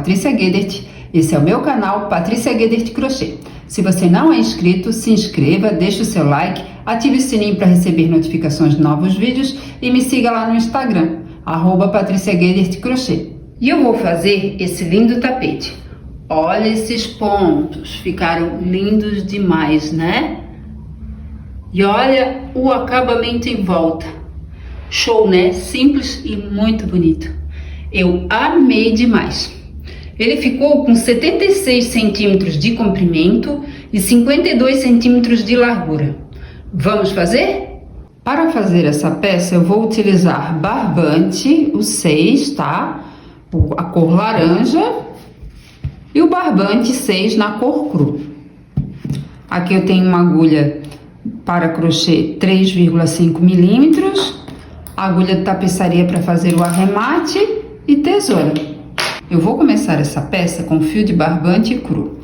Patrícia Guedert. Esse é o meu canal Patrícia Guedert Crochê. Se você não é inscrito, se inscreva, deixe o seu like, ative o sininho para receber notificações de novos vídeos e me siga lá no Instagram, @Patrícia Guedert Crochê. E eu vou fazer esse lindo tapete. Olha esses pontos, ficaram lindos demais, né? E olha o acabamento em volta. Show, né? Simples e muito bonito. Eu amei demais. Ele ficou com 76 centímetros de comprimento e 52 centímetros de largura. Vamos fazer? Para fazer essa peça eu vou utilizar barbante, o 6, tá? A cor laranja e o barbante 6 na cor cru. Aqui eu tenho uma agulha para crochê 3,5 milímetros, agulha de tapeçaria para fazer o arremate e tesoura. Eu vou começar essa peça com fio de barbante cru.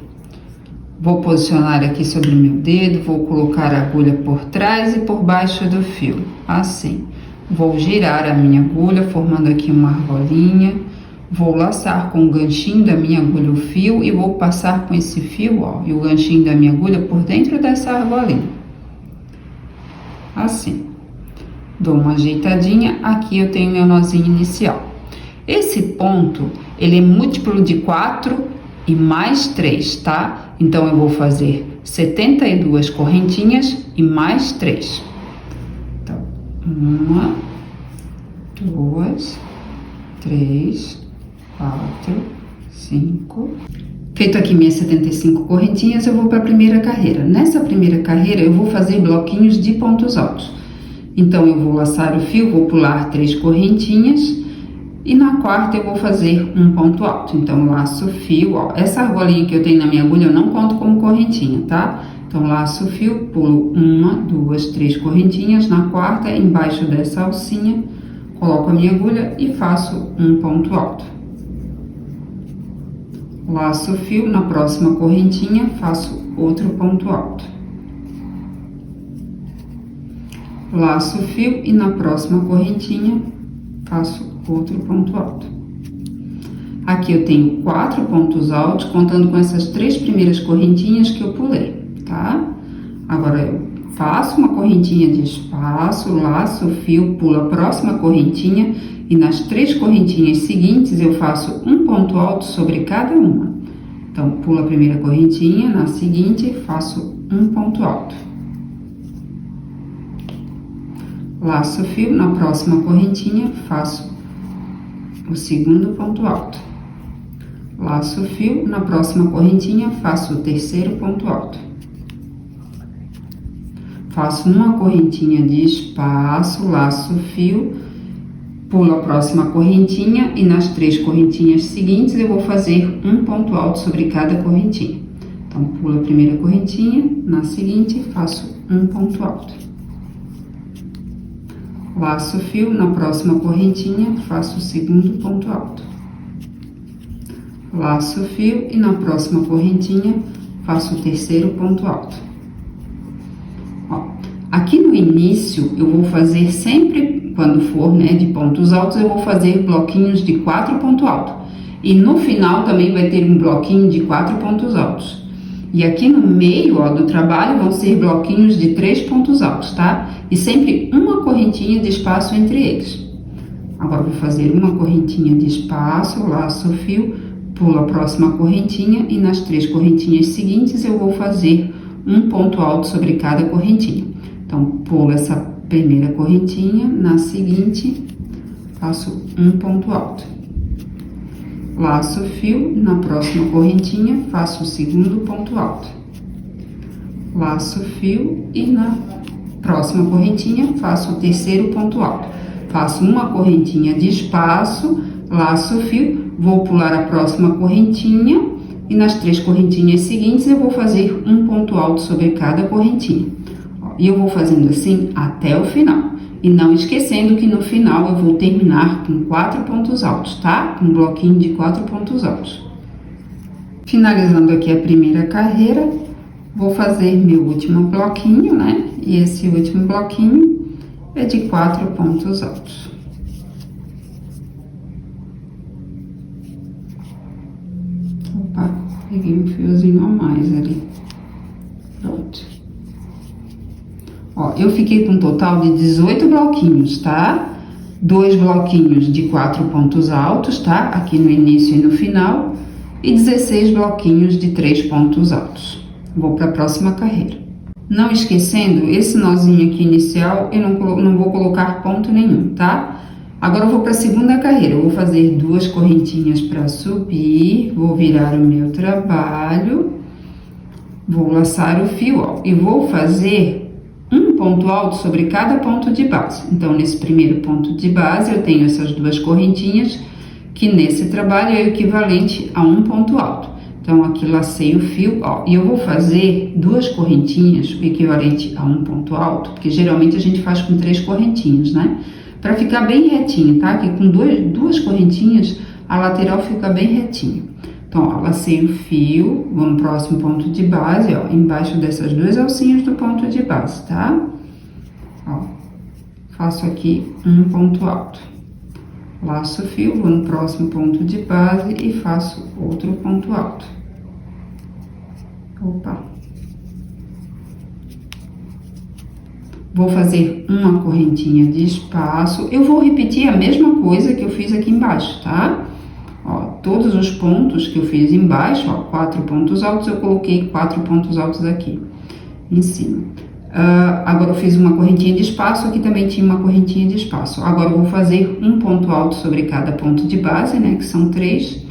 Vou posicionar aqui sobre o meu dedo, vou colocar a agulha por trás e por baixo do fio, assim. Vou girar a minha agulha, formando aqui uma argolinha. Vou laçar com o ganchinho da minha agulha o fio e vou passar com esse fio, ó, e o ganchinho da minha agulha por dentro dessa argolinha. Assim. Dou uma ajeitadinha, aqui eu tenho meu nozinho inicial. Esse ponto, ele é múltiplo de 4 e mais 3, tá? Então, eu vou fazer 72 correntinhas e mais 3. Então, 1, 2, 3, 4, 5. Feito aqui minhas 75 correntinhas, eu vou para a primeira carreira. Nessa primeira carreira, eu vou fazer bloquinhos de pontos altos. Então, eu vou laçar o fio, vou pular 3 correntinhas e na quarta eu vou fazer um ponto alto. Então, laço o fio, ó. Essa argolinha que eu tenho na minha agulha eu não conto como correntinha, tá? Então, laço o fio, pulo 1, 2, 3 correntinhas. Na quarta, embaixo dessa alcinha, coloco a minha agulha e faço um ponto alto. Laço o fio, na próxima correntinha, faço outro ponto alto. Laço o fio e na próxima correntinha, faço outro ponto alto. Aqui eu tenho 4 pontos altos, contando com essas 3 primeiras correntinhas que eu pulei, tá? Agora, eu faço uma correntinha de espaço, laço o fio, pulo a próxima correntinha e nas 3 correntinhas seguintes eu faço um ponto alto sobre cada uma. Então, pulo a primeira correntinha, na seguinte faço um ponto alto. Laço o fio, na próxima correntinha faço o segundo ponto alto. Laço o fio, na próxima correntinha faço o terceiro ponto alto. Faço uma correntinha de espaço, laço o fio, pulo a próxima correntinha e nas 3 correntinhas seguintes eu vou fazer um ponto alto sobre cada correntinha. Então, pulo a primeira correntinha, na seguinte faço um ponto alto. Laço o fio, na próxima correntinha faço o segundo ponto alto. Laço o fio e na próxima correntinha faço o terceiro ponto alto. Ó, aqui no início eu vou fazer sempre, quando for, né, de pontos altos, eu vou fazer bloquinhos de 4 pontos altos. E no final também vai ter um bloquinho de 4 pontos altos. E aqui no meio, ó, do trabalho vão ser bloquinhos de 3 pontos altos, tá? E sempre uma correntinha de espaço entre eles. Agora, vou fazer uma correntinha de espaço, laço o fio, pulo a próxima correntinha e nas 3 correntinhas seguintes eu vou fazer um ponto alto sobre cada correntinha. Então, pulo essa primeira correntinha, na seguinte faço um ponto alto. Laço o fio, na próxima correntinha faço o segundo ponto alto. Laço o fio e na próxima correntinha faço o terceiro ponto alto. Faço uma correntinha de espaço, laço o fio, vou pular a próxima correntinha e nas 3 correntinhas seguintes eu vou fazer um ponto alto sobre cada correntinha. E eu vou fazendo assim até o final. E não esquecendo que no final eu vou terminar com 4 pontos altos, tá? Um bloquinho de 4 pontos altos. Finalizando aqui a primeira carreira, vou fazer meu último bloquinho, né? E esse último bloquinho é de 4 pontos altos. Peguei um fiozinho a mais ali. Pronto. Ó, eu fiquei com um total de 18 bloquinhos, tá? 2 bloquinhos de 4 pontos altos, tá? Aqui no início e no final. E 16 bloquinhos de 3 pontos altos. Vou para a próxima carreira. Não esquecendo, esse nozinho aqui inicial, eu não vou colocar ponto nenhum, tá? Agora eu vou para a segunda carreira. Eu vou fazer 2 correntinhas para subir. Vou virar o meu trabalho. Vou laçar o fio, ó. E vou fazer um ponto alto sobre cada ponto de base. Então, nesse primeiro ponto de base, eu tenho essas 2 correntinhas, que nesse trabalho é o equivalente a um ponto alto. Então, aqui lacei o fio, ó, e eu vou fazer 2 correntinhas, o equivalente a um ponto alto, porque geralmente a gente faz com 3 correntinhas, né? Para ficar bem retinho, tá? Que com 2 correntinhas, a lateral fica bem retinha. Então, ó, lacei o fio, vou no próximo ponto de base, ó, embaixo dessas 2 alcinhas do ponto de base, tá? Ó, faço aqui um ponto alto. Laço o fio, vou no próximo ponto de base e faço outro ponto alto. Opa! Vou fazer uma correntinha de espaço. Eu vou repetir a mesma coisa que eu fiz aqui embaixo, tá? Ó, todos os pontos que eu fiz embaixo, ó, 4 pontos altos, eu coloquei 4 pontos altos aqui em cima. Agora eu fiz uma correntinha de espaço, aqui também tinha uma correntinha de espaço. Agora eu vou fazer um ponto alto sobre cada ponto de base, né, que são 3.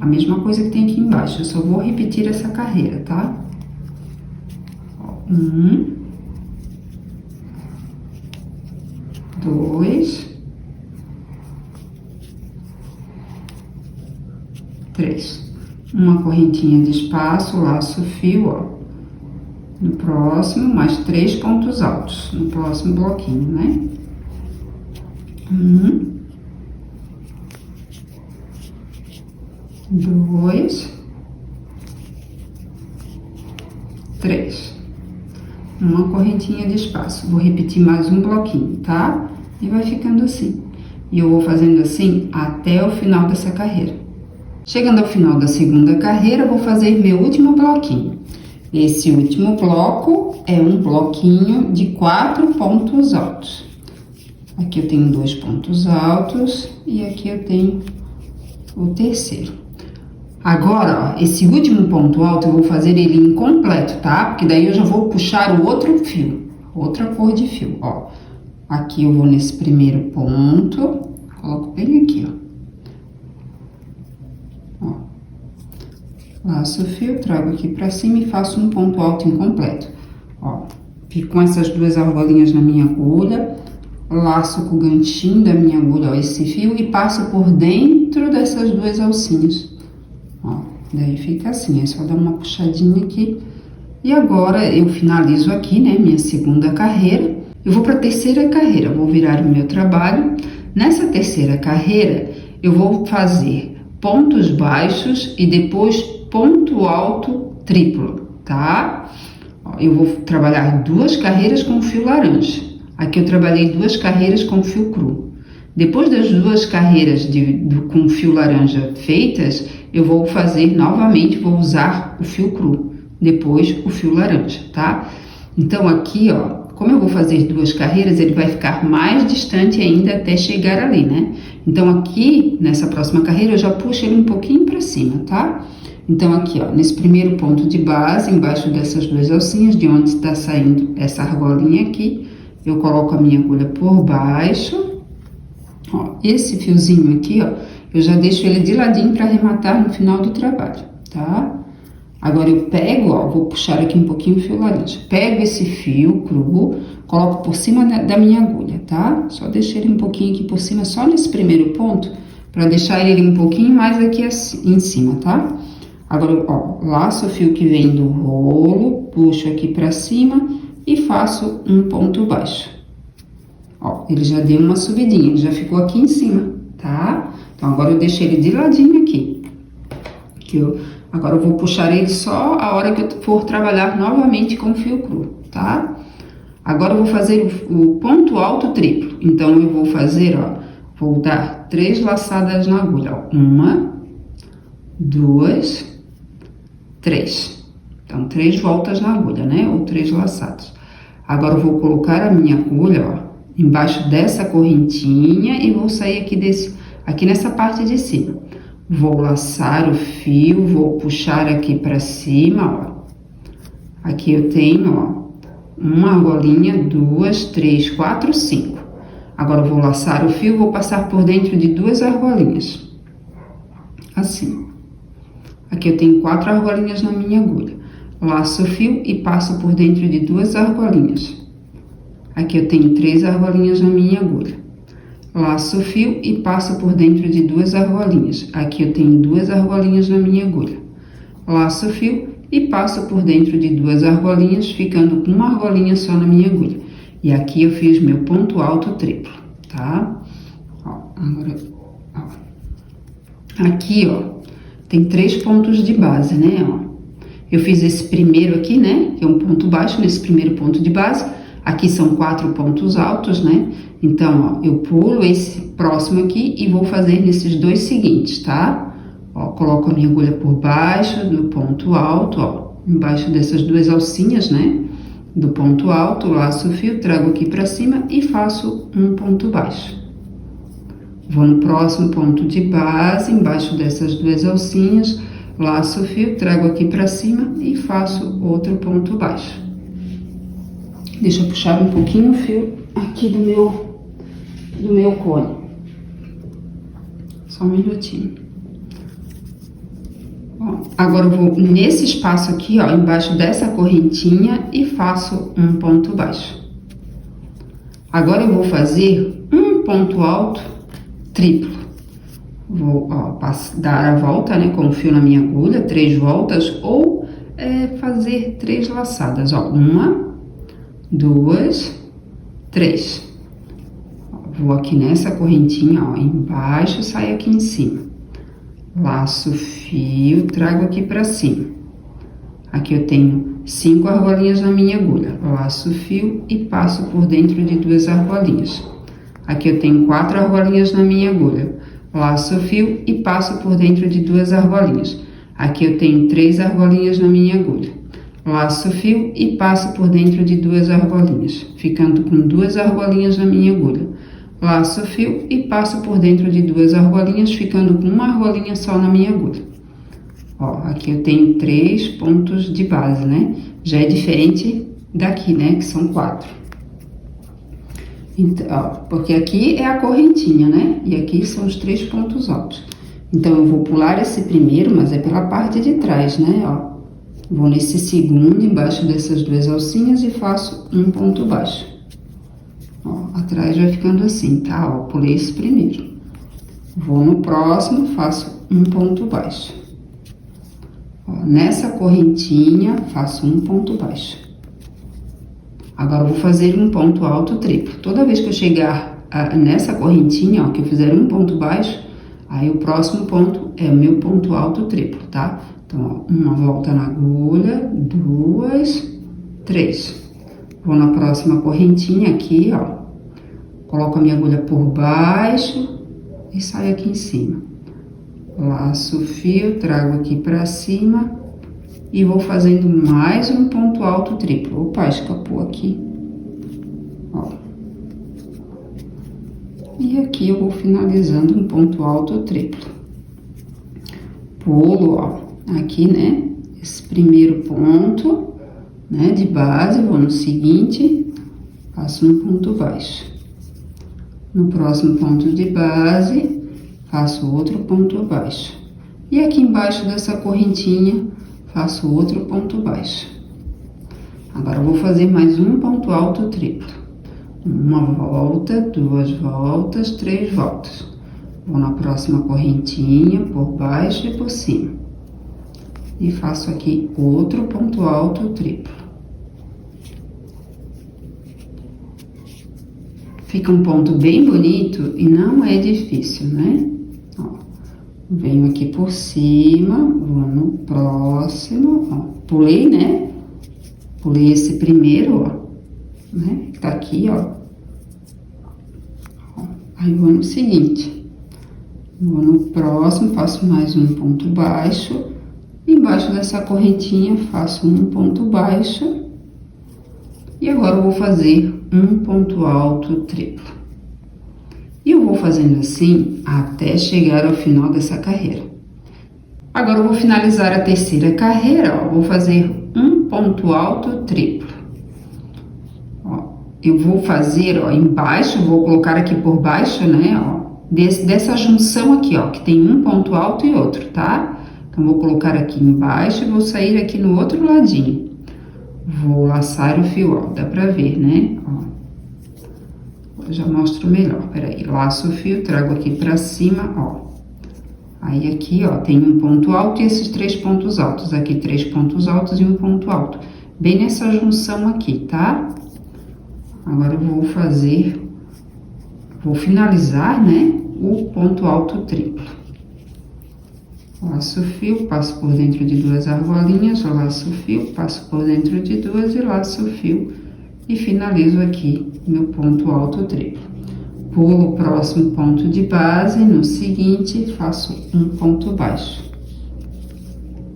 A mesma coisa que tem aqui embaixo, eu só vou repetir essa carreira, tá? Ó, 1, 2, 3. Uma correntinha de espaço, laço o fio, ó. No próximo, mais 3 pontos altos, no próximo bloquinho, né? 1, 2, 3. Uma correntinha de espaço. Vou repetir mais um bloquinho, tá? E vai ficando assim. E eu vou fazendo assim até o final dessa carreira. Chegando ao final da segunda carreira, vou fazer meu último bloquinho. Esse último bloco é um bloquinho de 4 pontos altos. Aqui eu tenho 2 pontos altos e aqui eu tenho o terceiro. Agora, ó, esse último ponto alto eu vou fazer ele incompleto, tá? Porque daí eu já vou puxar o outro fio, outra cor de fio, ó. Aqui eu vou nesse primeiro ponto, coloco bem aqui, ó. Laço o fio, trago aqui pra cima e faço um ponto alto incompleto. Ó, fico com essas 2 argolinhas na minha agulha, laço com o ganchinho da minha agulha, ó, esse fio e passo por dentro dessas 2 alcinhas. Ó, daí fica assim, é só dar uma puxadinha aqui. E agora eu finalizo aqui, né, minha segunda carreira. Eu vou pra terceira carreira, vou virar o meu trabalho. Nessa terceira carreira, eu vou fazer pontos baixos e depois ponto alto triplo, tá? Ó, eu vou trabalhar 2 carreiras com fio laranja. Aqui eu trabalhei 2 carreiras com fio cru. Depois das 2 carreiras com fio laranja feitas, eu vou fazer novamente, vou usar o fio cru. Depois o fio laranja, tá? Então aqui, ó, como eu vou fazer 2 carreiras, ele vai ficar mais distante ainda até chegar ali, né? Então aqui, nessa próxima carreira, eu já puxo ele um pouquinho pra cima, tá? Então, aqui, ó, nesse primeiro ponto de base, embaixo dessas 2 alcinhas, de onde está saindo essa argolinha aqui, eu coloco a minha agulha por baixo. Ó, esse fiozinho aqui, ó, eu já deixo ele de ladinho para arrematar no final do trabalho, tá? Agora, eu pego, ó, vou puxar aqui um pouquinho o fio laranja. Pego esse fio cru, coloco por cima da minha agulha, tá? Só deixo ele um pouquinho aqui por cima, só nesse primeiro ponto, para deixar ele um pouquinho mais aqui assim, em cima, tá? Agora, ó, laço o fio que vem do rolo, puxo aqui pra cima e faço um ponto baixo. Ó, ele já deu uma subidinha, ele já ficou aqui em cima, tá? Então, agora eu deixo ele de ladinho aqui. Agora eu vou puxar ele só a hora que eu for trabalhar novamente com fio cru, tá? Agora eu vou fazer o ponto alto triplo. Então, eu vou fazer, ó, vou dar 3 laçadas na agulha, ó. 1, 2, 3. Então, 3 voltas na agulha, né? Ou 3 laçados. Agora, eu vou colocar a minha agulha, ó, embaixo dessa correntinha e vou sair aqui nessa parte de cima. Vou laçar o fio, vou puxar aqui pra cima, ó. Aqui eu tenho, ó, uma argolinha, 2, 3, 4, 5. Agora, eu vou laçar o fio, vou passar por dentro de 2 argolinhas. Assim. Aqui eu tenho 4 argolinhas na minha agulha. Laço o fio e passo por dentro de 2 argolinhas. Aqui eu tenho 3 argolinhas na minha agulha. Laço o fio e passo por dentro de 2 argolinhas. Aqui eu tenho 2 argolinhas na minha agulha. Laço o fio e passo por dentro de 2 argolinhas, ficando com uma argolinha só na minha agulha. E aqui eu fiz meu ponto alto triplo, tá? Ó, agora, ó. Aqui, ó, tem 3 pontos de base, né, ó. Eu fiz esse primeiro aqui, né, que é um ponto baixo nesse primeiro ponto de base. Aqui são 4 pontos altos, né? Então, ó, eu pulo esse próximo aqui e vou fazer nesses 2 seguintes, tá? Ó, coloco a minha agulha por baixo do ponto alto, ó, embaixo dessas 2 alcinhas, né? Do ponto alto, laço o fio, trago aqui pra cima e faço um ponto baixo. Vou no próximo ponto de base, embaixo dessas 2 alcinhas, laço o fio, trago aqui pra cima e faço outro ponto baixo. Deixa eu puxar um pouquinho o fio aqui do meu cone. Só um minutinho. Ó, agora eu vou nesse espaço aqui, ó, embaixo dessa correntinha e faço um ponto baixo. Agora eu vou fazer um ponto alto triplo. Vou, ó, dar a volta, né, com o fio na minha agulha, 3 voltas, ou fazer 3 laçadas, ó, 1, 2, 3. Vou aqui nessa correntinha, ó, embaixo, saio aqui em cima. Laço o fio, trago aqui pra cima. Aqui eu tenho 5 argolinhas na minha agulha. Laço o fio e passo por dentro de 2 argolinhas. Aqui eu tenho 4 argolinhas na minha agulha. Laço o fio e passo por dentro de 2 argolinhas. Aqui eu tenho 3 argolinhas na minha agulha. Laço o fio e passo por dentro de 2 argolinhas, ficando com 2 argolinhas na minha agulha. Laço o fio e passo por dentro de 2 argolinhas, ficando com uma argolinha só na minha agulha. Ó, aqui eu tenho 3 pontos de base, né? Já é diferente daqui, né? Que são 4. Então, ó, porque aqui é a correntinha, né? E aqui são os 3 pontos altos. Então, eu vou pular esse primeiro, mas é pela parte de trás, né? Ó, vou nesse segundo, embaixo dessas 2 alcinhas e faço um ponto baixo. Ó, atrás vai ficando assim, tá? Ó, pulei esse primeiro. Vou no próximo, faço um ponto baixo. Ó, nessa correntinha, faço um ponto baixo. Agora, eu vou fazer um ponto alto triplo. Toda vez que eu chegar nessa correntinha, ó, que eu fizer um ponto baixo, aí o próximo ponto é o meu ponto alto triplo, tá? Então, ó, uma volta na agulha, 2, 3. Vou na próxima correntinha aqui, ó. Coloco a minha agulha por baixo e saio aqui em cima. Laço o fio, trago aqui pra cima e vou fazendo mais um ponto alto triplo. Opa, escapou aqui. Ó. E aqui eu vou finalizando um ponto alto triplo. Pulo, ó, aqui, né, esse primeiro ponto, né, de base, vou no seguinte, faço um ponto baixo. No próximo ponto de base, faço outro ponto baixo. E aqui embaixo dessa correntinha, faço outro ponto baixo. Agora, eu vou fazer mais um ponto alto triplo. Uma volta, 2 voltas, 3 voltas. Vou na próxima correntinha, por baixo e por cima. E faço aqui outro ponto alto triplo. Fica um ponto bem bonito e não é difícil, né? Ó, venho aqui por cima, vou no próximo, ó, pulei, né? Pulei esse primeiro, ó, né? Que tá aqui, ó. Aí vou no seguinte, vou no próximo, faço mais um ponto baixo, Embaixo dessa correntinha, faço um ponto baixo. E agora eu vou fazer um ponto alto triplo. E eu vou fazendo assim até chegar ao final dessa carreira. Agora eu vou finalizar a terceira carreira, ó, vou fazer um ponto alto triplo. Ó, eu vou fazer, ó, embaixo, vou colocar aqui por baixo, né, ó, dessa junção aqui, ó, que tem um ponto alto e outro, tá? Então, vou colocar aqui embaixo e vou sair aqui no outro ladinho. Vou laçar o fio, ó, dá pra ver, né? Ó. Eu já mostro melhor, peraí. Laço o fio, trago aqui pra cima, ó. Aí, aqui, ó, tem um ponto alto e esses 3 pontos altos. Aqui, 3 pontos altos e um ponto alto. Bem nessa junção aqui, tá? Agora, eu vou fazer... Vou finalizar, né? O ponto alto triplo. Laço o fio, passo por dentro de 2 argolinhas, laço o fio, passo por dentro de 2 e laço o fio. E finalizo aqui meu ponto alto triplo. Pulo o próximo ponto de base, no seguinte, faço um ponto baixo.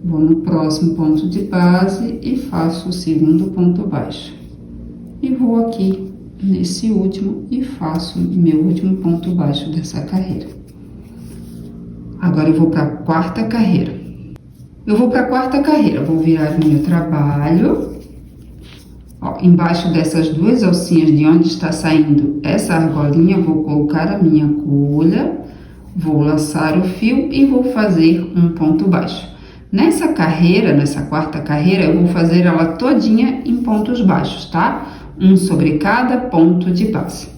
Vou no próximo ponto de base e faço o segundo ponto baixo. E vou aqui nesse último e faço meu último ponto baixo dessa carreira. Agora, eu vou para a quarta carreira. Eu vou para a quarta carreira, vou virar o meu trabalho. Ó, embaixo dessas 2 alcinhas de onde está saindo essa argolinha, eu vou colocar a minha agulha, vou laçar o fio e vou fazer um ponto baixo. Nessa carreira, nessa quarta carreira, eu vou fazer ela todinha em pontos baixos, tá? Um sobre cada ponto de base.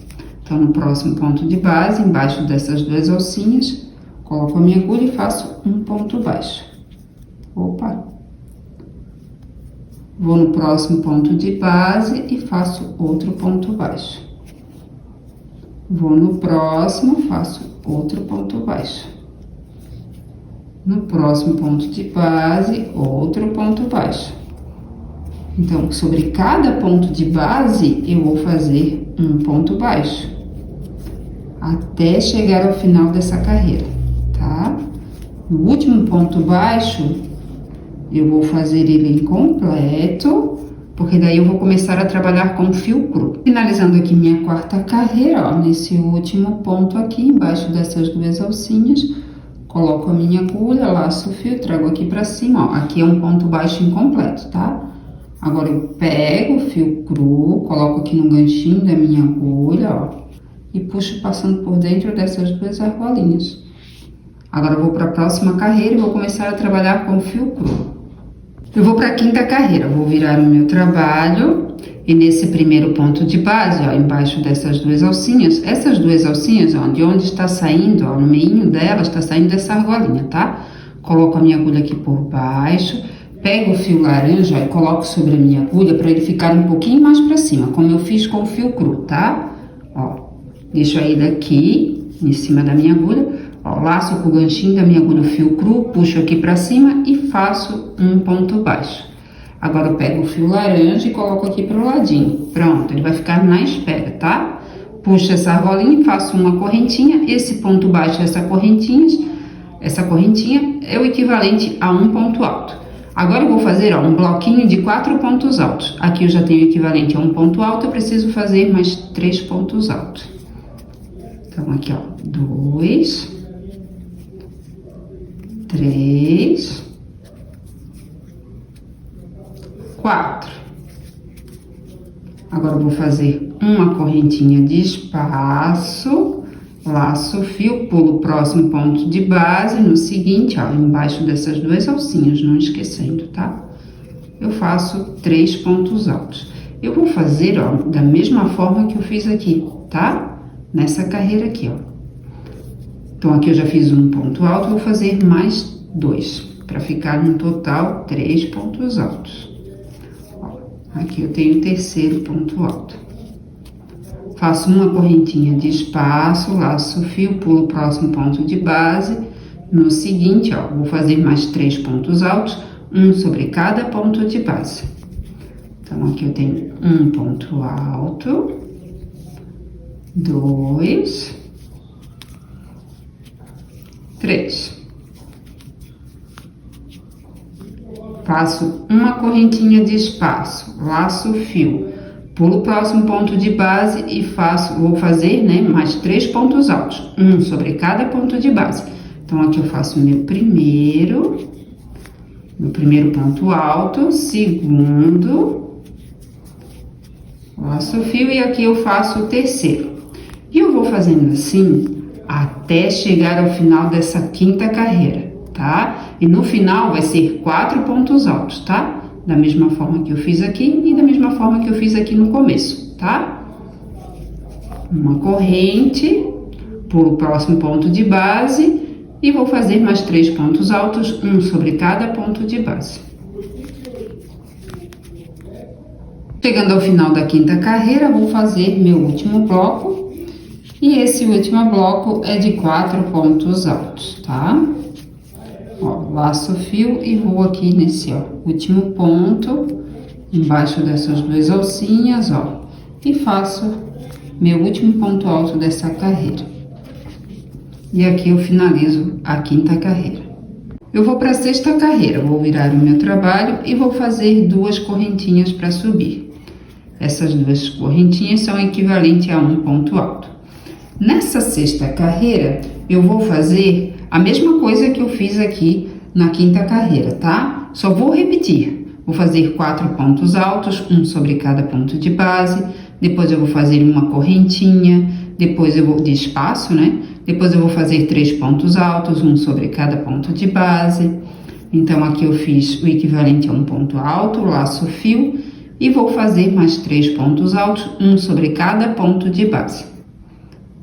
Então, no próximo ponto de base, embaixo dessas 2 alcinhas, coloco a minha agulha e faço um ponto baixo. Opa! Vou no próximo ponto de base e faço outro ponto baixo. Vou no próximo, faço outro ponto baixo. No próximo ponto de base, outro ponto baixo. Então, sobre cada ponto de base, eu vou fazer um ponto baixo. Até chegar ao final dessa carreira, tá? No último ponto baixo, eu vou fazer ele incompleto, porque daí eu vou começar a trabalhar com fio cru. Finalizando aqui minha quarta carreira, ó, nesse último ponto aqui, embaixo dessas 2 alcinhas, coloco a minha agulha, laço o fio, trago aqui pra cima, ó, aqui é um ponto baixo incompleto, tá? Agora, eu pego o fio cru, coloco aqui no ganchinho da minha agulha, ó, e puxo passando por dentro dessas 2 argolinhas. Agora, eu vou para a próxima carreira e vou começar a trabalhar com fio cru. Eu vou para a quinta carreira, vou virar o meu trabalho e nesse primeiro ponto de base, ó, embaixo dessas 2 alcinhas, essas 2 alcinhas, ó, de onde está saindo, ó, no meinho delas, está saindo essa argolinha, tá? Coloco a minha agulha aqui por baixo, pego o fio laranja e coloco sobre a minha agulha para ele ficar um pouquinho mais para cima, como eu fiz com o fio cru, tá? Ó, deixo ele aqui, em cima da minha agulha. Ó, laço com o ganchinho da minha agulha o fio cru, puxo aqui pra cima e faço um ponto baixo. Agora, eu pego o fio laranja e coloco aqui pro ladinho. Pronto, ele vai ficar na espera, tá? Puxo essa argolinha e faço uma correntinha. Esse ponto baixo, essa correntinha é o equivalente a um ponto alto. Agora, eu vou fazer, ó, um bloquinho de 4 pontos altos. Aqui eu já tenho o equivalente a um ponto alto, eu preciso fazer mais 3 pontos altos. Então, aqui, ó, 2... 3, 4. Agora, eu vou fazer uma correntinha de espaço, laço o fio, pulo o próximo ponto de base, no seguinte, ó, embaixo dessas 2 alcinhas, não esquecendo, tá? Eu faço 3 pontos altos. Eu vou fazer, ó, da mesma forma que eu fiz aqui, tá? Nessa carreira aqui, ó. Então, aqui eu já fiz um ponto alto, vou fazer mais 2, para ficar no total 3 pontos altos. Ó, aqui eu tenho o terceiro ponto alto. Faço uma correntinha de espaço, laço o fio, pulo o próximo ponto de base. No seguinte, ó, vou fazer mais 3 pontos altos, um sobre cada ponto de base. Então, aqui eu tenho um ponto alto, 2, 3. faço uma correntinha de espaço, laço o fio, pulo o próximo ponto de base e vou fazer, né, mais 3 pontos altos, um sobre cada ponto de base. Então, aqui eu faço meu primeiro ponto alto, segundo, laço o fio e aqui eu faço o terceiro. E eu vou fazendo assim até chegar ao final dessa quinta carreira, tá? E no final vai ser 4 pontos altos, tá? Da mesma forma que eu fiz aqui e da mesma forma que eu fiz aqui no começo, tá? Uma corrente, pulo o próximo ponto de base e vou fazer mais 3 pontos altos, um sobre cada ponto de base. Chegando ao final da quinta carreira, vou fazer meu último bloco. E esse último bloco é de 4 pontos altos, tá? Ó, laço o fio e vou aqui nesse, ó, último ponto, embaixo dessas duas alcinhas, ó, e faço meu último ponto alto dessa carreira. E aqui eu finalizo a quinta carreira. Eu vou para a sexta carreira, vou virar o meu trabalho e vou fazer 2 correntinhas para subir. Essas 2 correntinhas são equivalentes a um ponto alto. Nessa sexta carreira, eu vou fazer a mesma coisa que eu fiz aqui na quinta carreira, tá? Só vou repetir. Vou fazer 4 pontos altos, um sobre cada ponto de base. Depois eu vou fazer uma correntinha, depois eu vou de espaço, né? Depois eu vou fazer 3 pontos altos, um sobre cada ponto de base. Então, aqui eu fiz o equivalente a um ponto alto, laço o fio e vou fazer mais 3 pontos altos, um sobre cada ponto de base.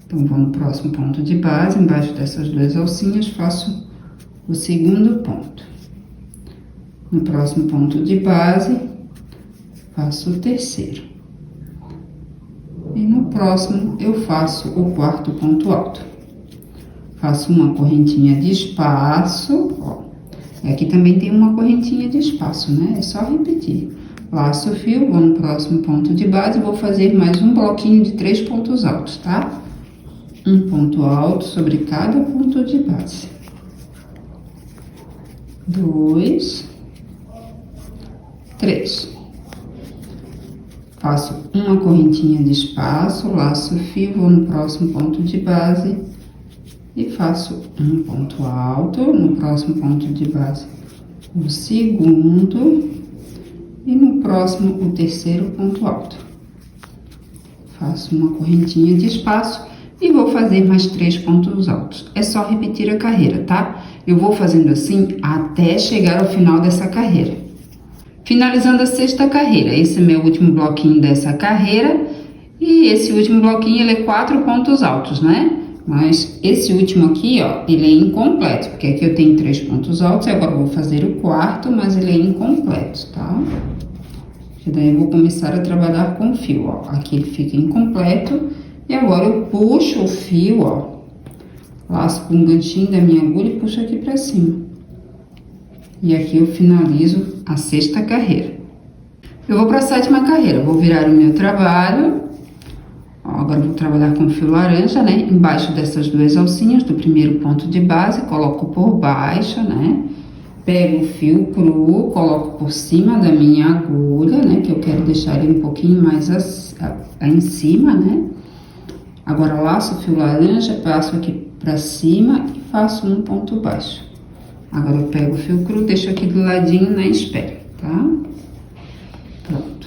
Então, vou no próximo ponto de base, embaixo dessas duas alcinhas, faço o segundo ponto. No próximo ponto de base, faço o terceiro. E no próximo, eu faço o quarto ponto alto. Faço uma correntinha de espaço, ó. E aqui também tem uma correntinha de espaço, né? É só repetir. Laço o fio, vou no próximo ponto de base, vou fazer mais um bloquinho de 3 pontos altos, tá? Um ponto alto sobre cada ponto de base. 2, 3. Faço uma correntinha de espaço, laço o fio, vou no próximo ponto de base e faço um ponto alto, no próximo ponto de base o segundo e no próximo o terceiro ponto alto. Faço uma correntinha de espaço e vou fazer mais 3 pontos altos. É só repetir a carreira, tá? Eu vou fazendo assim até chegar ao final dessa carreira. Finalizando a sexta carreira, esse é meu último bloquinho dessa carreira. E esse último bloquinho, ele é 4 pontos altos, né? Mas esse último aqui, ó, ele é incompleto, porque aqui eu tenho 3 pontos altos e agora eu vou fazer o quarto, mas ele é incompleto, tá? E daí eu vou começar a trabalhar com o fio, ó. Aqui ele fica incompleto. E agora eu puxo o fio, ó, laço com o ganchinho da minha agulha e puxo aqui pra cima. E aqui eu finalizo a sexta carreira. Eu vou pra sétima carreira, vou virar o meu trabalho. Ó, agora eu vou trabalhar com fio laranja, né? Embaixo dessas duas alcinhas do primeiro ponto de base, coloco por baixo, né? Pego o fio cru, coloco por cima da minha agulha, né? Que eu quero deixar ele um pouquinho mais em cima, né? Agora, laço o fio laranja, passo aqui pra cima e faço um ponto baixo. Agora, eu pego o fio cru, deixo aqui do ladinho na espera, tá? Pronto.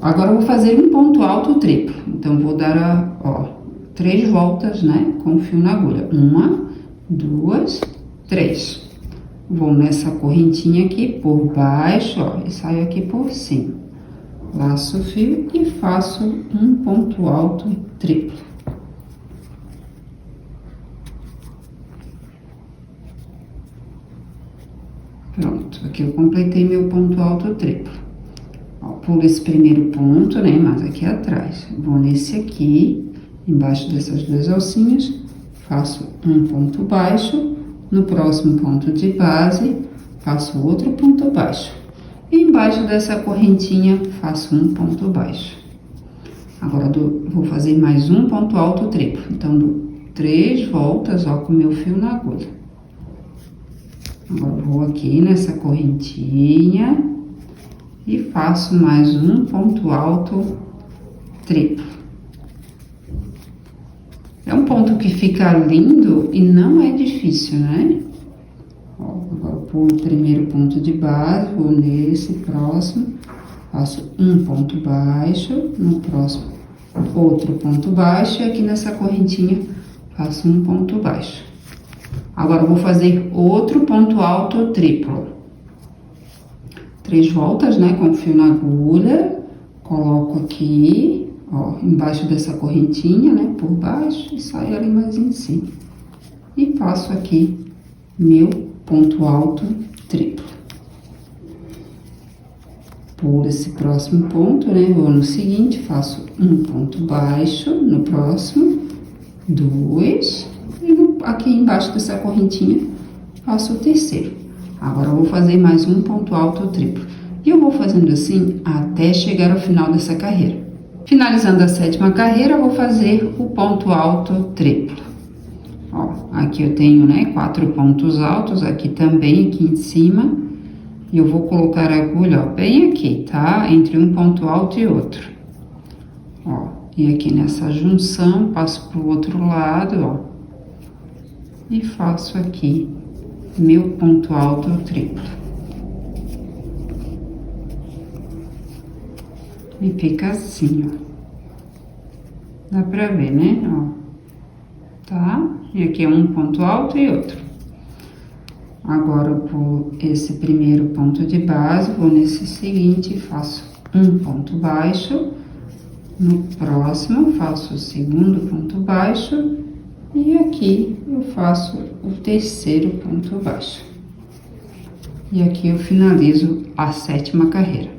Agora, eu vou fazer um ponto alto triplo. Então, vou dar, ó, 3 voltas, né? Com o fio na agulha. 1, 2, 3. Vou nessa correntinha aqui por baixo, ó, e saio aqui por cima. Laço o fio e faço um ponto alto triplo. Pronto, aqui eu completei meu ponto alto triplo. Ó, pulo esse primeiro ponto, né, mas aqui atrás. Vou nesse aqui, embaixo dessas duas alcinhas, faço um ponto baixo. No próximo ponto de base, faço outro ponto baixo. E embaixo dessa correntinha, faço um ponto baixo. Agora, vou fazer mais um ponto alto triplo. Então, dou 3 voltas, ó, com meu fio na agulha. Agora, vou aqui nessa correntinha e faço mais um ponto alto triplo. É um ponto que fica lindo e não é difícil, né? Ó, agora, pulo o primeiro ponto de base, vou nesse próximo, faço um ponto baixo, no próximo outro ponto baixo, e aqui nessa correntinha faço um ponto baixo. Agora, eu vou fazer outro ponto alto triplo. 3 voltas, né, com fio na agulha, coloco aqui, ó, embaixo dessa correntinha, né, por baixo, e saio ali mais em cima. E faço aqui meu ponto alto triplo. Pulo esse próximo ponto, né, vou no seguinte, faço um ponto baixo, no próximo, 2, e aqui embaixo dessa correntinha, faço o terceiro. Agora, eu vou fazer mais um ponto alto triplo. E eu vou fazendo assim até chegar ao final dessa carreira. Finalizando a 7ª carreira, eu vou fazer o ponto alto triplo. Ó, aqui eu tenho, né, 4 pontos altos, aqui também, aqui em cima. E eu vou colocar a agulha, ó, bem aqui, tá? Entre um ponto alto e outro. Ó, e aqui nessa junção, passo pro outro lado, ó. E faço aqui meu ponto alto triplo. E fica assim, ó. Dá pra ver, né? Ó. Tá? E aqui é um ponto alto e outro. Agora, eu pulo esse primeiro ponto de base, vou nesse seguinte e faço um ponto baixo. No próximo, faço o segundo ponto baixo. E aqui eu faço o terceiro ponto baixo. E aqui eu finalizo a 7ª carreira.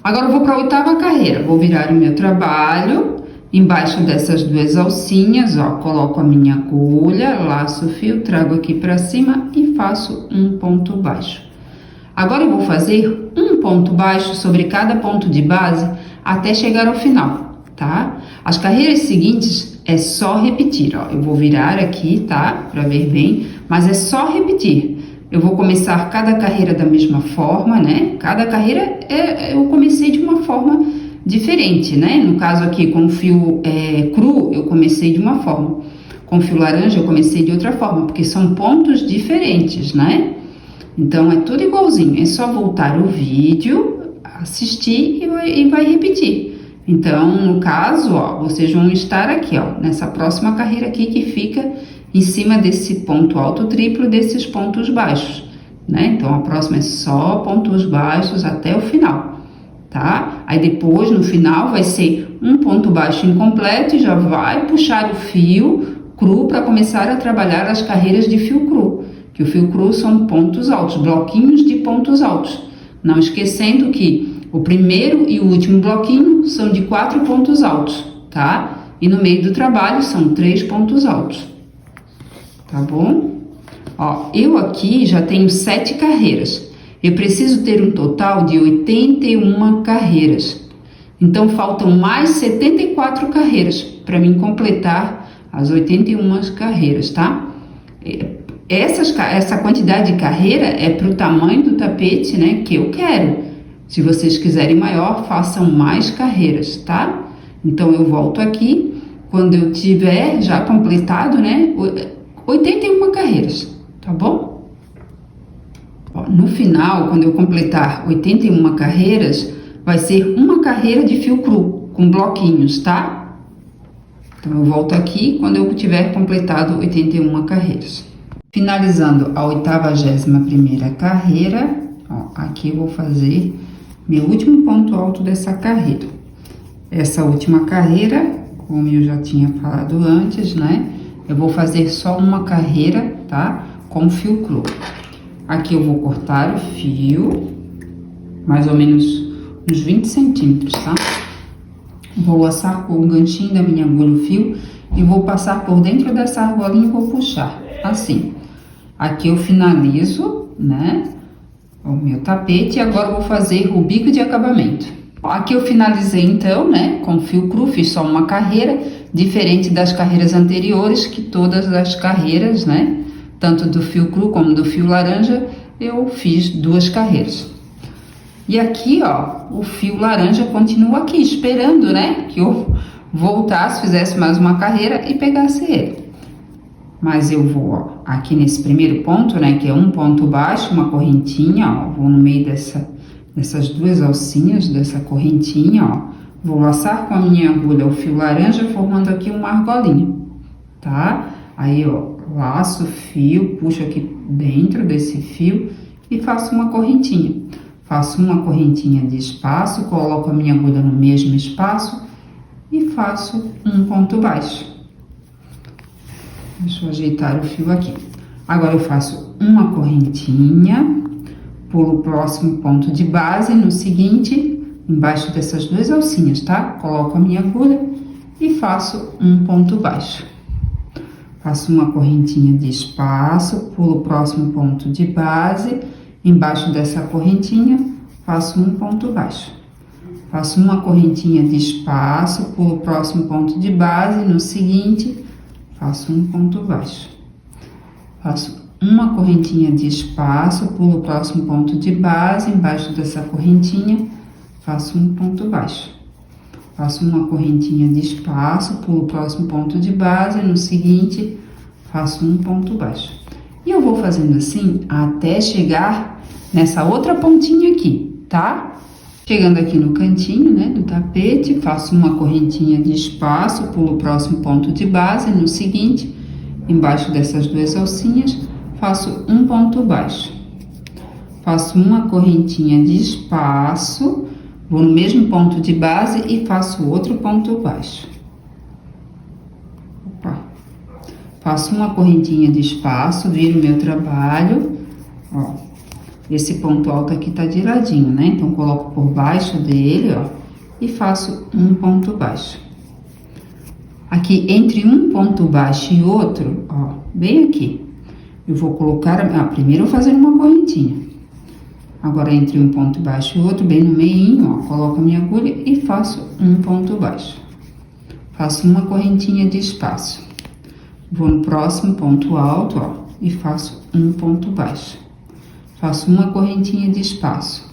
Agora eu vou para a 8ª carreira. Vou virar o meu trabalho. Embaixo dessas 2 alcinhas, ó, coloco a minha agulha, laço o fio, trago aqui para cima e faço um ponto baixo. Agora eu vou fazer um ponto baixo sobre cada ponto de base até chegar ao final, tá? As carreiras seguintes é só repetir, ó. Eu vou virar aqui, tá? Para ver bem, mas é só repetir. Eu vou começar cada carreira da mesma forma, né? Cada carreira eu comecei de uma forma diferente, né? No caso aqui, com o fio cru, eu comecei de uma forma. Com o fio laranja, eu comecei de outra forma, porque são pontos diferentes, né? Então, é tudo igualzinho. É só voltar o vídeo, assistir e vai repetir. Então, no caso, ó, vocês vão estar aqui, ó, nessa próxima carreira aqui que fica em cima desse ponto alto triplo, desses pontos baixos, né? Então, a próxima é só pontos baixos até o final. Tá? Aí depois, no final, vai ser um ponto baixo incompleto e já vai puxar o fio cru para começar a trabalhar as carreiras de fio cru. Que o fio cru são pontos altos, bloquinhos de pontos altos. Não esquecendo que o primeiro e o último bloquinho são de 4 pontos altos, tá? E no meio do trabalho são 3 pontos altos. Tá bom? Ó, eu aqui já tenho 7 carreiras. Eu preciso ter um total de 81 carreiras. Então, faltam mais 74 carreiras para mim completar as 81 carreiras, tá? Essa quantidade de carreira é para o tamanho do tapete, né, que eu quero. Se vocês quiserem maior, façam mais carreiras, tá? Então, eu volto aqui quando eu tiver já completado, né, 81 carreiras, tá bom? No final, quando eu completar 81 carreiras, vai ser uma carreira de fio cru, com bloquinhos, tá? Então, eu volto aqui quando eu tiver completado 81 carreiras. Finalizando a 81ª carreira, ó, aqui eu vou fazer meu último ponto alto dessa carreira. Essa última carreira, como eu já tinha falado antes, né? Eu vou fazer só uma carreira, tá? Com fio cru. Aqui eu vou cortar o fio, mais ou menos uns 20 centímetros, tá? Vou laçar com o ganchinho da minha agulha o fio e vou passar por dentro dessa argolinha e vou puxar, assim. Aqui eu finalizo, né, o meu tapete e agora eu vou fazer o bico de acabamento. Aqui eu finalizei então, né, com fio cru, fiz só uma carreira, diferente das carreiras anteriores, que todas as carreiras, né, tanto do fio cru como do fio laranja, eu fiz 2 carreiras. E aqui, ó, o fio laranja continua aqui, esperando, né, que eu voltasse, fizesse mais uma carreira e pegasse ele. Mas eu vou, ó, aqui nesse primeiro ponto, né, que é um ponto baixo, uma correntinha, ó, vou no meio dessas 2 alcinhas dessa correntinha, ó, vou laçar com a minha agulha o fio laranja, formando aqui uma argolinha, tá? Aí, ó, laço o fio, puxo aqui dentro desse fio e faço uma correntinha. Faço uma correntinha de espaço, coloco a minha agulha no mesmo espaço e faço um ponto baixo. Deixa eu ajeitar o fio aqui. Agora, eu faço uma correntinha, pulo o próximo ponto de base, no seguinte, embaixo dessas 2 alcinhas, tá? Coloco a minha agulha e faço um ponto baixo. Faço uma correntinha de espaço, pulo o próximo ponto de base, embaixo dessa correntinha, faço um ponto baixo. Faço uma correntinha de espaço, pulo o próximo ponto de base, no seguinte, faço um ponto baixo. Faço uma correntinha de espaço, pulo o próximo ponto de base, embaixo dessa correntinha, faço um ponto baixo. Faço uma correntinha de espaço, pulo o próximo ponto de base, no seguinte, faço um ponto baixo. E eu vou fazendo assim até chegar nessa outra pontinha aqui, tá? Chegando aqui no cantinho, né, do tapete, faço uma correntinha de espaço, pulo o próximo ponto de base, no seguinte, embaixo dessas 2 alcinhas, faço um ponto baixo. Faço uma correntinha de espaço, vou no mesmo ponto de base e faço outro ponto baixo. Opa. Faço uma correntinha de espaço, viro meu trabalho, ó. Esse ponto alto aqui tá de ladinho, né? Então, coloco por baixo dele, ó, e faço um ponto baixo. Aqui, entre um ponto baixo e outro, ó, bem aqui, eu vou colocar, primeiro eu vou fazer uma correntinha. Agora, entre um ponto baixo e outro, bem no meinho, ó, coloco a minha agulha e faço um ponto baixo. Faço uma correntinha de espaço. Vou no próximo ponto alto, ó, e faço um ponto baixo. Faço uma correntinha de espaço.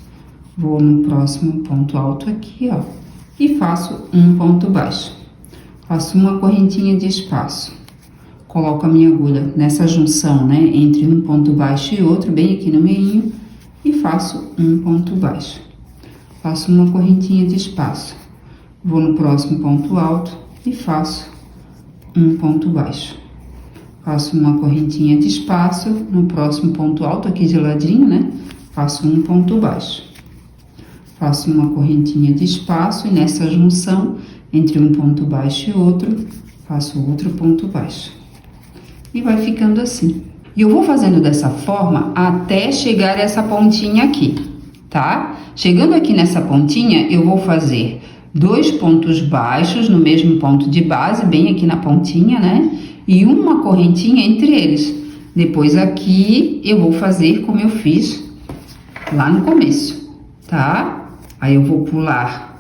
Vou no próximo ponto alto aqui, ó, e faço um ponto baixo. Faço uma correntinha de espaço. Coloco a minha agulha nessa junção, né, entre um ponto baixo e outro, bem aqui no meinho, e faço um ponto baixo. Faço uma correntinha de espaço. Vou no próximo ponto alto e faço um ponto baixo. Faço uma correntinha de espaço, no próximo ponto alto aqui de ladinho, né? Faço um ponto baixo. Faço uma correntinha de espaço e nessa junção, entre um ponto baixo e outro, faço outro ponto baixo. E vai ficando assim. E eu vou fazendo dessa forma até chegar a essa pontinha aqui, tá? Chegando aqui nessa pontinha, eu vou fazer 2 pontos baixos no mesmo ponto de base, bem aqui na pontinha, né? E uma correntinha entre eles. Depois aqui eu vou fazer como eu fiz lá no começo, tá? Aí eu vou pular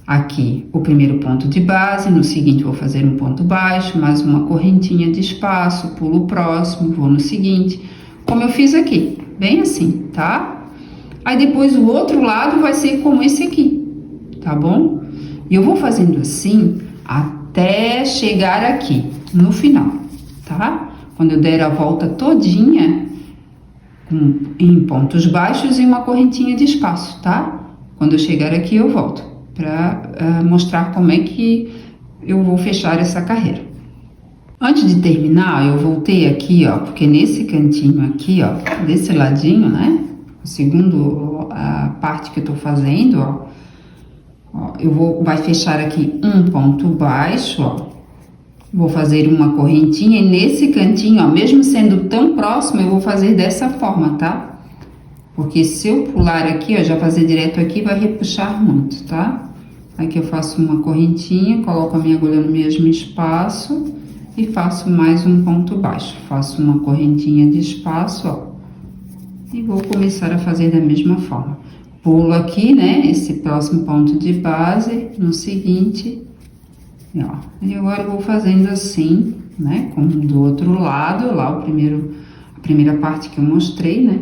aqui o primeiro ponto de base, no seguinte vou fazer um ponto baixo, mais uma correntinha de espaço, pulo o próximo, vou no seguinte, como eu fiz aqui, bem assim, tá? Aí depois o outro lado vai ser como esse aqui, tá bom? E eu vou fazendo assim até chegar aqui no final, tá? Quando eu der a volta todinha em pontos baixos e uma correntinha de espaço, tá? Quando eu chegar aqui eu volto para mostrar como é que eu vou fechar essa carreira. Antes de terminar, eu voltei aqui, ó, porque nesse cantinho aqui, ó, desse ladinho, né? Segundo a parte que eu tô fazendo, ó, vai fechar aqui um ponto baixo, ó. Vou fazer uma correntinha e nesse cantinho, ó, mesmo sendo tão próximo, eu vou fazer dessa forma, tá? Porque se eu pular aqui, ó, já fazer direto aqui, vai repuxar muito, tá? Aqui eu faço uma correntinha, coloco a minha agulha no mesmo espaço e faço mais um ponto baixo. Faço uma correntinha de espaço, ó, e vou começar a fazer da mesma forma. Pulo aqui, né, esse próximo ponto de base, no seguinte, ó, e agora eu vou fazendo assim, né, como do outro lado, lá a primeira parte que eu mostrei, né?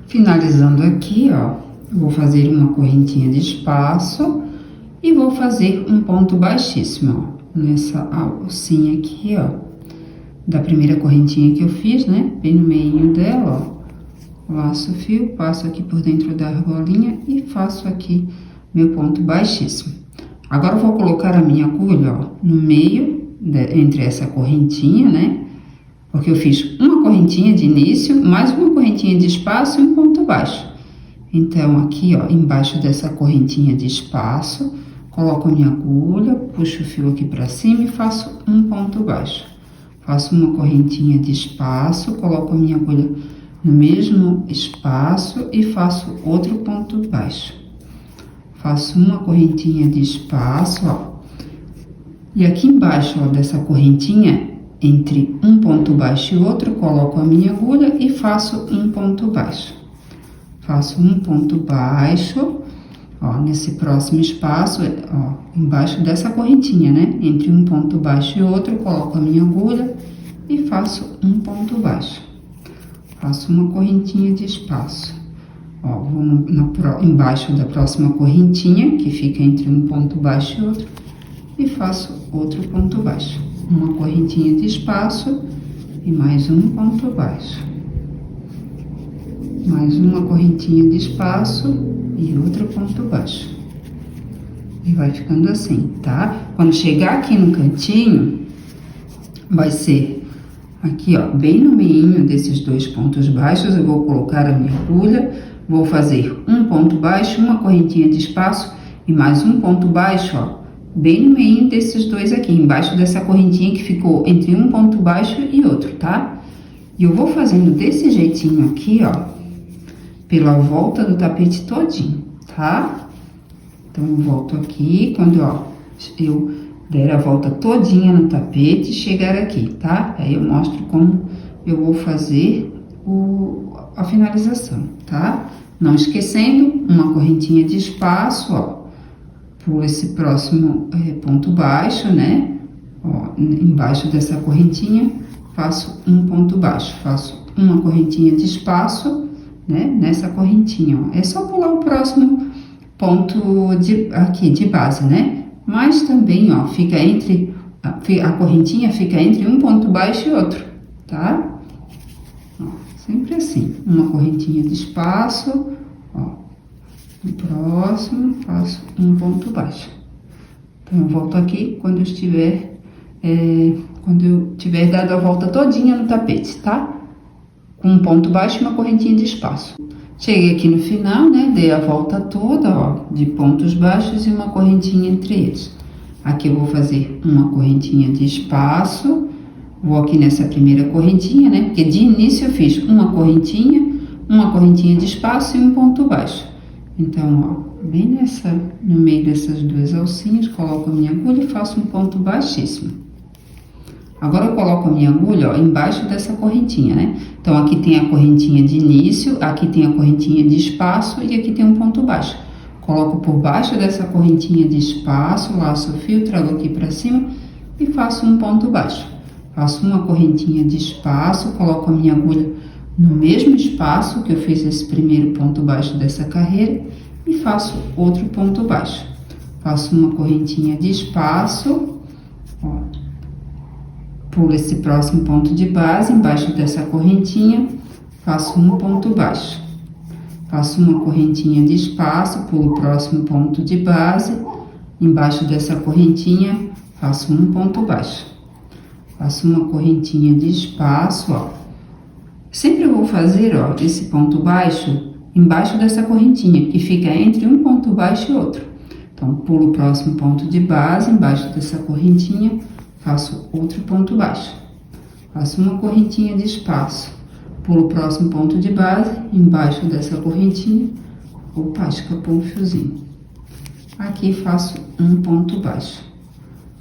Finalizando aqui, ó, eu vou fazer uma correntinha de espaço e vou fazer um ponto baixíssimo, ó, nessa alcinha aqui, ó, da primeira correntinha que eu fiz, né? Bem no meio dela, ó, laço o fio, passo aqui por dentro da argolinha e faço aqui meu ponto baixíssimo. Agora eu vou colocar a minha agulha, ó, no meio, entre essa correntinha, né? Porque eu fiz uma correntinha de início, mais uma correntinha de espaço e um ponto baixo. Então, aqui, ó, embaixo dessa correntinha de espaço, coloco a minha agulha, puxo o fio aqui pra cima e faço um ponto baixo. Faço uma correntinha de espaço, coloco a minha agulha no mesmo espaço e faço outro ponto baixo. Faço uma correntinha de espaço, ó. E aqui embaixo, ó, dessa correntinha, entre um ponto baixo e outro, coloco a minha agulha e faço um ponto baixo. Faço um ponto baixo, ó, nesse próximo espaço, ó, embaixo dessa correntinha, né? Entre um ponto baixo e outro, coloco a minha agulha e faço um ponto baixo. Faço uma correntinha de espaço. Ó, vou embaixo da próxima correntinha, que fica entre um ponto baixo e outro, e faço outro ponto baixo. Uma correntinha de espaço e mais um ponto baixo. Mais uma correntinha de espaço e outro ponto baixo. E vai ficando assim, tá? Quando chegar aqui no cantinho, vai ser aqui, ó, bem no meio desses dois pontos baixos, eu vou colocar a minha agulha, vou fazer um ponto baixo, uma correntinha de espaço e mais um ponto baixo, ó, bem no meio desses dois aqui, embaixo dessa correntinha que ficou entre um ponto baixo e outro, tá? E eu vou fazendo desse jeitinho aqui, ó, pela volta do tapete todinho, tá? Então, eu volto aqui, quando, ó, eu der a volta todinha no tapete, chegar aqui, tá? Aí eu mostro como eu vou fazer a finalização, tá? Não esquecendo, uma correntinha de espaço, ó, por esse próximo ponto baixo, né? Ó, embaixo dessa correntinha, faço um ponto baixo, faço uma correntinha de espaço, né? Nessa correntinha, ó. É só pular o próximo ponto aqui de base, né? Mas também, ó, fica entre, a correntinha fica entre um ponto baixo e outro, tá? Ó, sempre assim, uma correntinha de espaço, ó, no próximo faço um ponto baixo. Então, eu volto aqui quando eu tiver dado a volta todinha no tapete, tá? Com um ponto baixo e uma correntinha de espaço. Cheguei aqui no final, né? Dei a volta toda, ó, de pontos baixos e uma correntinha entre eles. Aqui eu vou fazer uma correntinha de espaço. Vou aqui nessa primeira correntinha, né? Porque de início eu fiz uma correntinha de espaço e um ponto baixo. Então, ó, bem no meio dessas duas alcinhas, coloco a minha agulha e faço um ponto baixíssimo. Agora, eu coloco a minha agulha, ó, embaixo dessa correntinha, né? Então, aqui tem a correntinha de início, aqui tem a correntinha de espaço e aqui tem um ponto baixo. Coloco por baixo dessa correntinha de espaço, laço o fio, trago aqui pra cima e faço um ponto baixo. Faço uma correntinha de espaço, coloco a minha agulha no mesmo espaço que eu fiz esse primeiro ponto baixo dessa carreira e faço outro ponto baixo. Faço uma correntinha de espaço, ó. Pulo esse próximo ponto de base, embaixo dessa correntinha, faço um ponto baixo. Faço uma correntinha de espaço, pulo o próximo ponto de base, embaixo dessa correntinha, faço um ponto baixo. Faço uma correntinha de espaço, ó. Sempre eu vou fazer, ó, esse ponto baixo embaixo dessa correntinha, que fica entre um ponto baixo e outro. Então, pulo o próximo ponto de base, embaixo dessa correntinha, faço outro ponto baixo. Faço uma correntinha de espaço, pulo o próximo ponto de base, embaixo dessa correntinha, opa, escapou um fiozinho. Aqui faço um ponto baixo.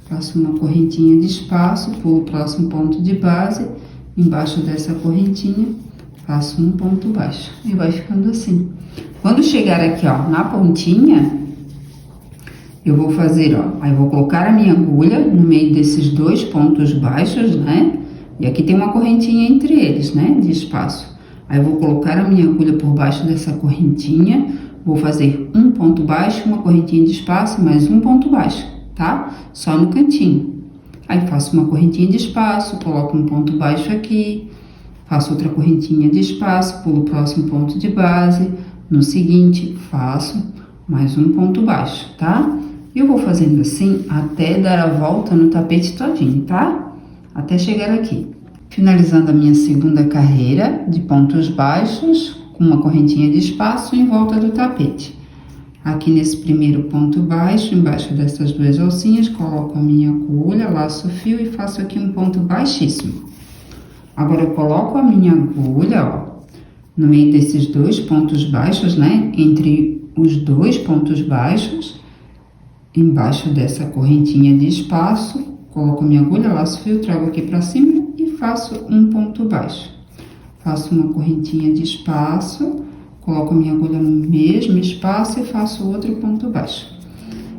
Faço uma correntinha de espaço, pulo o próximo ponto de base, embaixo dessa correntinha, faço um ponto baixo. E vai ficando assim. Quando chegar aqui, ó, na pontinha, eu vou fazer, ó, aí eu vou colocar a minha agulha no meio desses dois pontos baixos, né? E aqui tem uma correntinha entre eles, né, de espaço. Aí eu vou colocar a minha agulha por baixo dessa correntinha, vou fazer um ponto baixo, uma correntinha de espaço, mais um ponto baixo, tá? Só no cantinho. Aí faço uma correntinha de espaço, coloco um ponto baixo aqui, faço outra correntinha de espaço, pulo o próximo ponto de base, no seguinte faço mais um ponto baixo, tá? E eu vou fazendo assim até dar a volta no tapete todinho, tá? Até chegar aqui. Finalizando a minha segunda carreira de pontos baixos, com uma correntinha de espaço em volta do tapete. Aqui nesse primeiro ponto baixo, embaixo dessas duas alcinhas, coloco a minha agulha, laço o fio e faço aqui um ponto baixíssimo. Agora eu coloco a minha agulha, ó, no meio desses dois pontos baixos, né? Entre os dois pontos baixos, embaixo dessa correntinha de espaço, coloco a minha agulha, laço o fio, trago aqui pra cima e faço um ponto baixo. Faço uma correntinha de espaço, coloco a minha agulha no mesmo espaço e faço outro ponto baixo.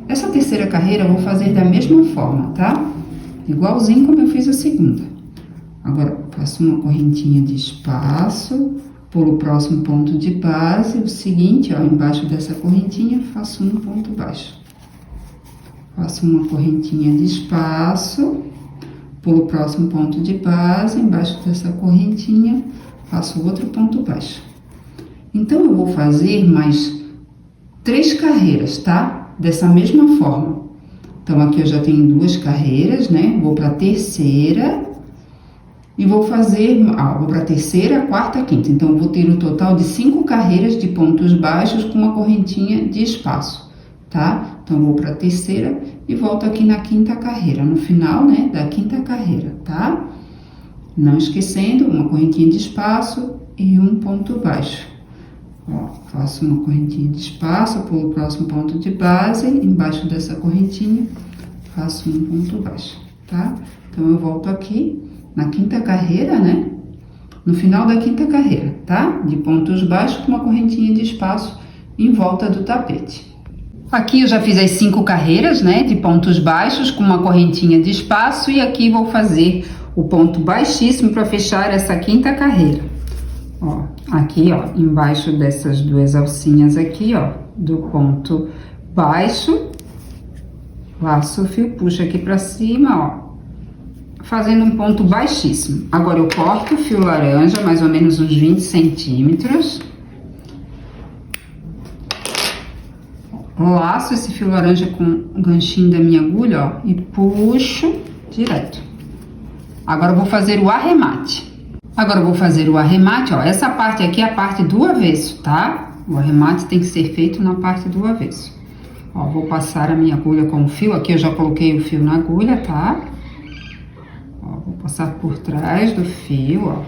Essa terceira carreira eu vou fazer da mesma forma, tá? Igualzinho como eu fiz a segunda. Agora, faço uma correntinha de espaço, pulo o próximo ponto de base, o seguinte, ó, embaixo dessa correntinha, faço um ponto baixo. Faço uma correntinha de espaço, pulo o próximo ponto de base, embaixo dessa correntinha, faço outro ponto baixo. Então, eu vou fazer mais 3 carreiras, tá? Dessa mesma forma. Então, aqui eu já tenho 2 carreiras, né? Vou para a terceira e vou fazer, vou para a terceira, quarta, quinta. Então, eu vou ter um total de 5 carreiras de pontos baixos com uma correntinha de espaço, tá? Então, eu vou para a terceira e volto aqui na quinta carreira, no final, né, da quinta carreira, tá? Não esquecendo, uma correntinha de espaço e um ponto baixo. Ó, faço uma correntinha de espaço, pulo o próximo ponto de base, embaixo dessa correntinha, faço um ponto baixo, tá? Então, eu volto aqui na quinta carreira, né? No final da quinta carreira, tá? De pontos baixos com uma correntinha de espaço em volta do tapete. Aqui eu já fiz as 5 carreiras, né? De pontos baixos com uma correntinha de espaço e aqui vou fazer o ponto baixíssimo para fechar essa quinta carreira. Ó, aqui, ó, embaixo dessas duas alcinhas aqui, ó, do ponto baixo, laço o fio, puxo aqui pra cima, ó, fazendo um ponto baixíssimo. Agora, eu corto o fio laranja, mais ou menos uns 20 centímetros. Laço esse fio laranja com o ganchinho da minha agulha, ó, e puxo direto. Agora, eu vou fazer o arremate. Agora, eu vou fazer o arremate, ó, essa parte aqui é a parte do avesso, tá? O arremate tem que ser feito na parte do avesso. Ó, vou passar a minha agulha com o fio, aqui eu já coloquei o fio na agulha, tá? Ó, vou passar por trás do fio, ó,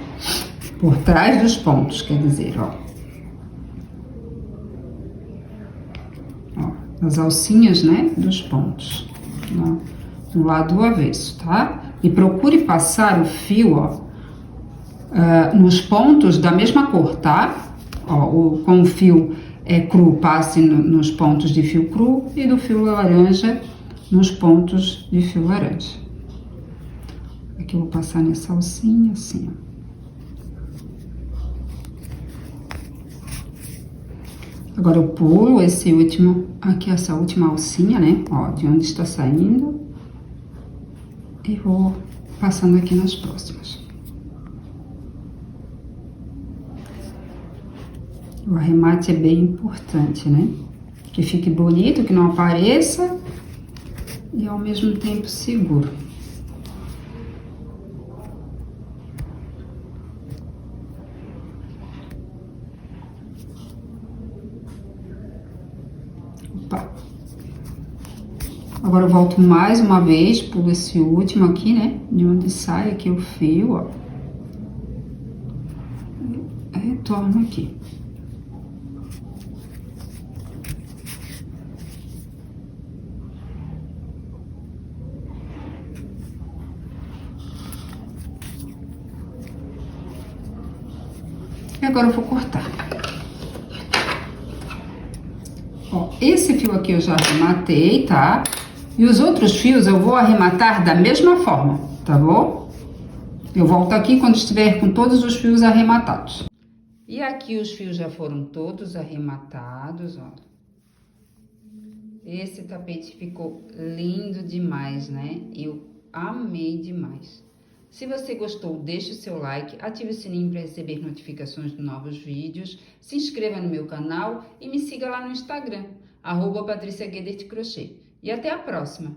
por trás dos pontos, quer dizer, ó. Ó, as alcinhas, né, dos pontos, ó, do lado do avesso, tá? E procure passar o fio, ó, nos pontos da mesma cor, tá? Ó, com o fio cru, passe nos pontos de fio cru e do fio laranja nos pontos de fio laranja. Aqui eu vou passar nessa alcinha, assim, ó. Agora eu pulo esse último, aqui essa última alcinha, né? Ó, de onde está saindo. E vou passando aqui nas próximas. O arremate é bem importante, né? Que fique bonito, que não apareça e ao mesmo tempo seguro. Opa! Agora eu volto mais uma vez, pulo esse último aqui, né? De onde sai aqui o fio, ó. E retorno aqui. E agora eu vou cortar. Ó, esse fio aqui eu já arrematei, tá? E os outros fios eu vou arrematar da mesma forma, tá bom? Eu volto aqui quando estiver com todos os fios arrematados. E aqui os fios já foram todos arrematados, ó. Esse tapete ficou lindo demais, né? Eu amei demais. Se você gostou, deixe o seu like, ative o sininho para receber notificações de novos vídeos, se inscreva no meu canal e me siga lá no Instagram, @PatriciaGuedes Crochê. E até a próxima!